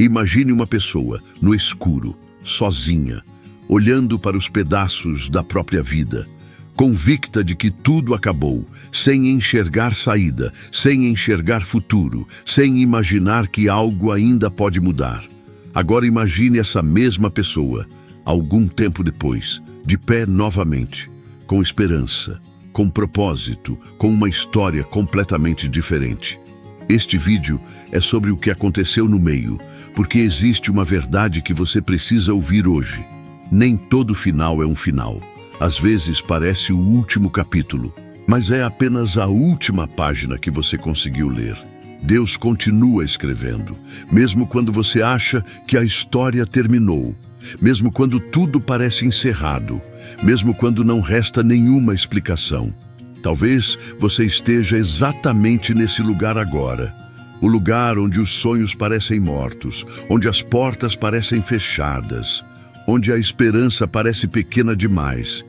Imagine uma pessoa, no escuro, sozinha, olhando para os pedaços da própria vida, convicta de que tudo acabou, sem enxergar saída, sem enxergar futuro, sem imaginar que algo ainda pode mudar. Agora imagine essa mesma pessoa, algum tempo depois, de pé novamente, com esperança, com propósito, com uma história completamente diferente. Este vídeo é sobre o que aconteceu no meio, porque existe uma verdade que você precisa ouvir hoje. Nem todo final é um final. Às vezes parece o último capítulo, mas é apenas a última página que você conseguiu ler. Deus continua escrevendo, mesmo quando você acha que a história terminou, mesmo quando tudo parece encerrado, mesmo quando não resta nenhuma explicação. Talvez você esteja exatamente nesse lugar agora. O lugar onde os sonhos parecem mortos, onde as portas parecem fechadas, onde a esperança parece pequena demais.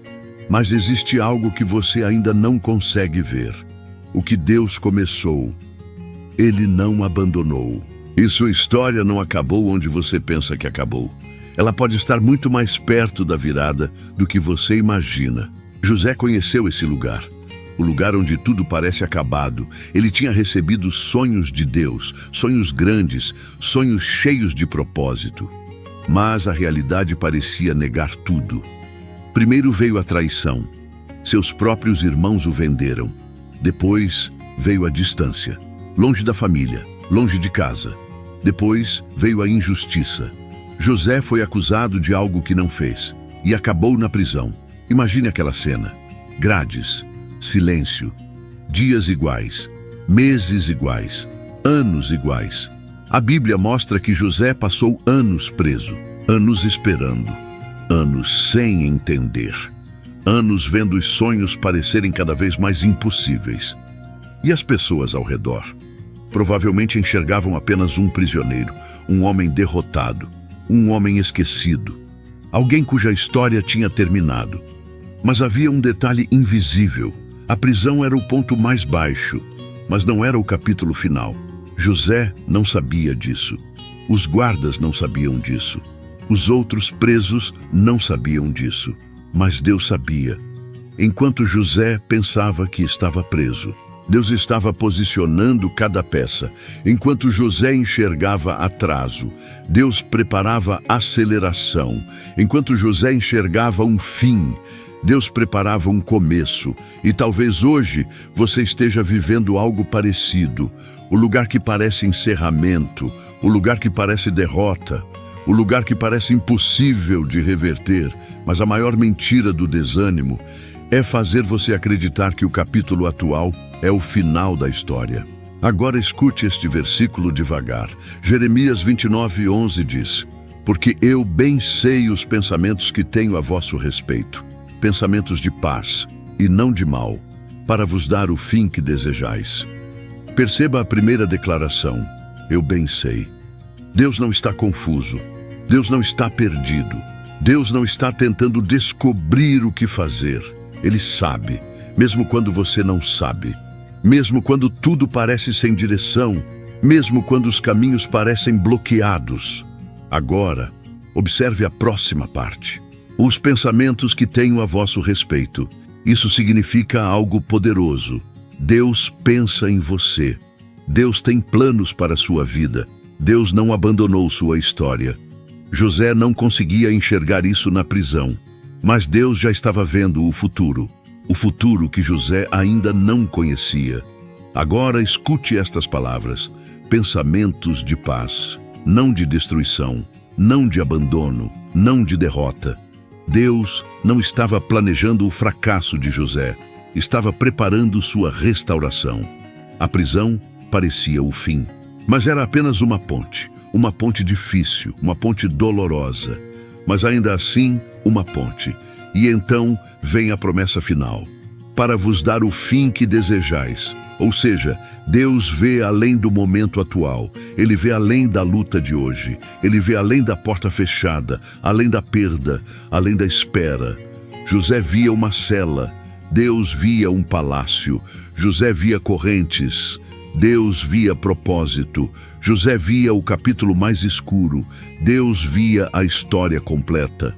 Mas existe algo que você ainda não consegue ver. O que Deus começou, Ele não abandonou. E sua história não acabou onde você pensa que acabou. Ela pode estar muito mais perto da virada do que você imagina. José conheceu esse lugar. O lugar onde tudo parece acabado. Ele tinha recebido sonhos de Deus, sonhos grandes, sonhos cheios de propósito. Mas a realidade parecia negar tudo. Primeiro veio a traição. Seus próprios irmãos o venderam. Depois veio a distância. Longe da família, longe de casa. Depois veio a injustiça. José foi acusado de algo que não fez e acabou na prisão. Imagine aquela cena. Grades. Silêncio, dias iguais, meses iguais, anos iguais. A Bíblia mostra que José passou anos preso, anos esperando, anos sem entender, anos vendo os sonhos parecerem cada vez mais impossíveis. E as pessoas ao redor provavelmente enxergavam apenas um prisioneiro, um homem derrotado, um homem esquecido, alguém cuja história tinha terminado. Mas havia um detalhe invisível. A prisão era o ponto mais baixo, mas não era o capítulo final. José não sabia disso. Os guardas não sabiam disso. Os outros presos não sabiam disso. Mas Deus sabia. Enquanto José pensava que estava preso, Deus estava posicionando cada peça. Enquanto José enxergava atraso, Deus preparava aceleração. Enquanto José enxergava um fim, Deus preparava um começo, e talvez hoje você esteja vivendo algo parecido. O lugar que parece encerramento, o lugar que parece derrota, o lugar que parece impossível de reverter, mas a maior mentira do desânimo é fazer você acreditar que o capítulo atual é o final da história. Agora escute este versículo devagar. Jeremias 29:11 diz: "Porque eu bem sei os pensamentos que tenho a vosso respeito, pensamentos de paz e não de mal, para vos dar o fim que desejais." Perceba a primeira declaração, eu bem sei. Deus não está confuso, Deus não está perdido, Deus não está tentando descobrir o que fazer. Ele sabe, mesmo quando você não sabe, mesmo quando tudo parece sem direção, mesmo quando os caminhos parecem bloqueados. Agora, observe a próxima parte. Os pensamentos que tenho a vosso respeito. Isso significa algo poderoso. Deus pensa em você. Deus tem planos para a sua vida. Deus não abandonou sua história. José não conseguia enxergar isso na prisão, mas Deus já estava vendo o futuro que José ainda não conhecia. Agora escute estas palavras: pensamentos de paz, não de destruição, não de abandono, não de derrota. Deus não estava planejando o fracasso de José, estava preparando sua restauração. A prisão parecia o fim, mas era apenas uma ponte difícil, uma ponte dolorosa, mas ainda assim uma ponte. E então vem a promessa final: para vos dar o fim que desejais. Ou seja, Deus vê além do momento atual, Ele vê além da luta de hoje, Ele vê além da porta fechada, além da perda, além da espera. José via uma cela, Deus via um palácio. José via correntes, Deus via propósito. José via o capítulo mais escuro. Deus via a história completa.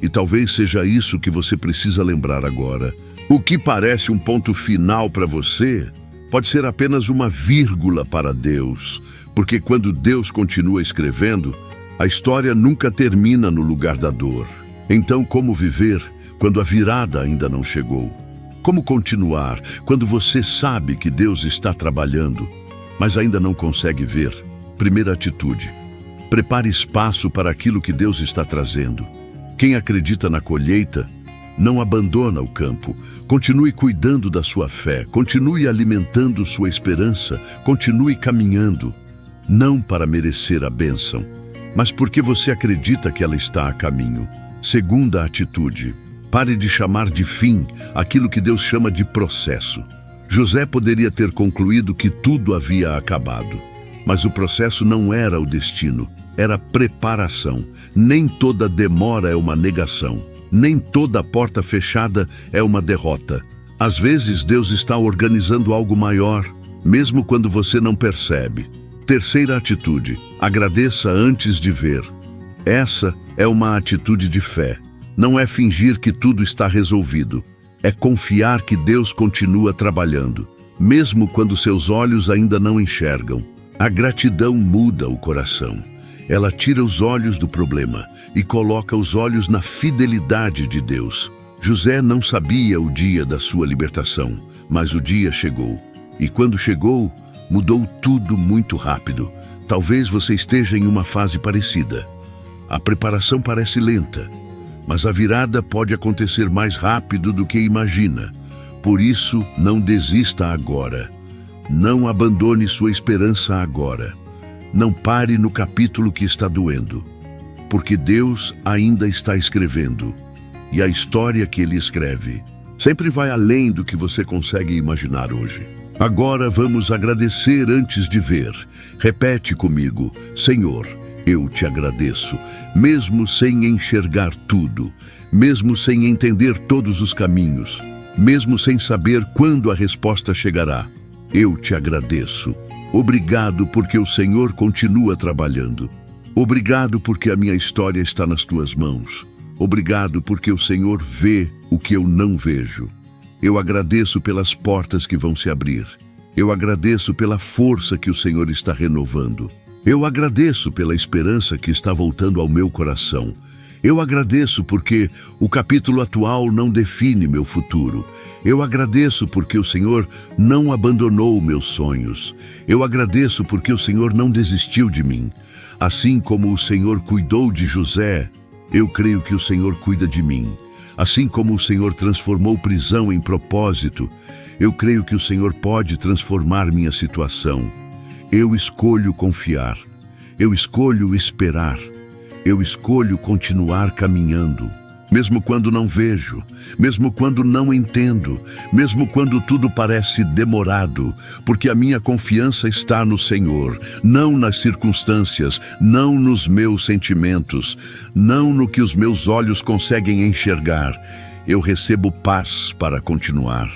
E talvez seja isso que você precisa lembrar agora. O que parece um ponto final para você pode ser apenas uma vírgula para Deus, porque quando Deus continua escrevendo, a história nunca termina no lugar da dor. Então, como viver quando a virada ainda não chegou? Como continuar quando você sabe que Deus está trabalhando, mas ainda não consegue ver? Primeira atitude: prepare espaço para aquilo que Deus está trazendo. Quem acredita na colheita não abandona o campo. Continue cuidando da sua fé, continue alimentando sua esperança, continue caminhando, não para merecer a bênção, mas porque você acredita que ela está a caminho. Segunda atitude: pare de chamar de fim aquilo que Deus chama de processo. José poderia ter concluído que tudo havia acabado, mas o processo não era o destino, era preparação. Nem toda demora é uma negação, nem toda porta fechada é uma derrota. Às vezes Deus está organizando algo maior, mesmo quando você não percebe. Terceira atitude: agradeça antes de ver. Essa é uma atitude de fé. Não é fingir que tudo está resolvido. É confiar que Deus continua trabalhando, mesmo quando seus olhos ainda não enxergam. A gratidão muda o coração. Ela tira os olhos do problema e coloca os olhos na fidelidade de Deus. José não sabia o dia da sua libertação, mas o dia chegou. E quando chegou, mudou tudo muito rápido. Talvez você esteja em uma fase parecida. A preparação parece lenta, mas a virada pode acontecer mais rápido do que imagina. Por isso, não desista agora. Não abandone sua esperança agora. Não pare no capítulo que está doendo, porque Deus ainda está escrevendo. E a história que Ele escreve sempre vai além do que você consegue imaginar hoje. Agora vamos agradecer antes de ver. Repete comigo: Senhor, eu te agradeço, mesmo sem enxergar tudo, mesmo sem entender todos os caminhos, mesmo sem saber quando a resposta chegará. Eu te agradeço. Obrigado porque o Senhor continua trabalhando. Obrigado porque a minha história está nas tuas mãos. Obrigado porque o Senhor vê o que eu não vejo. Eu agradeço pelas portas que vão se abrir. Eu agradeço pela força que o Senhor está renovando. Eu agradeço pela esperança que está voltando ao meu coração. Eu agradeço porque o capítulo atual não define meu futuro. Eu agradeço porque o Senhor não abandonou meus sonhos. Eu agradeço porque o Senhor não desistiu de mim. Assim como o Senhor cuidou de José, eu creio que o Senhor cuida de mim. Assim como o Senhor transformou prisão em propósito, eu creio que o Senhor pode transformar minha situação. Eu escolho confiar. Eu escolho esperar. Eu escolho continuar caminhando, mesmo quando não vejo, mesmo quando não entendo, mesmo quando tudo parece demorado, porque a minha confiança está no Senhor, não nas circunstâncias, não nos meus sentimentos, não no que os meus olhos conseguem enxergar. Eu recebo paz para continuar.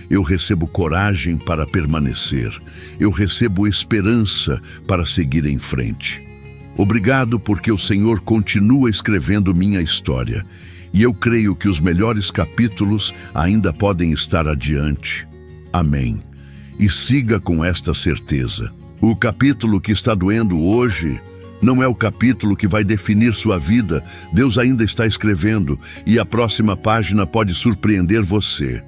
Eu recebo coragem para permanecer. Eu recebo esperança para seguir em frente. Obrigado porque o Senhor continua escrevendo minha história, e eu creio que os melhores capítulos ainda podem estar adiante. Amém. E siga com esta certeza. O capítulo que está doendo hoje não é o capítulo que vai definir sua vida. Deus ainda está escrevendo, e a próxima página pode surpreender você.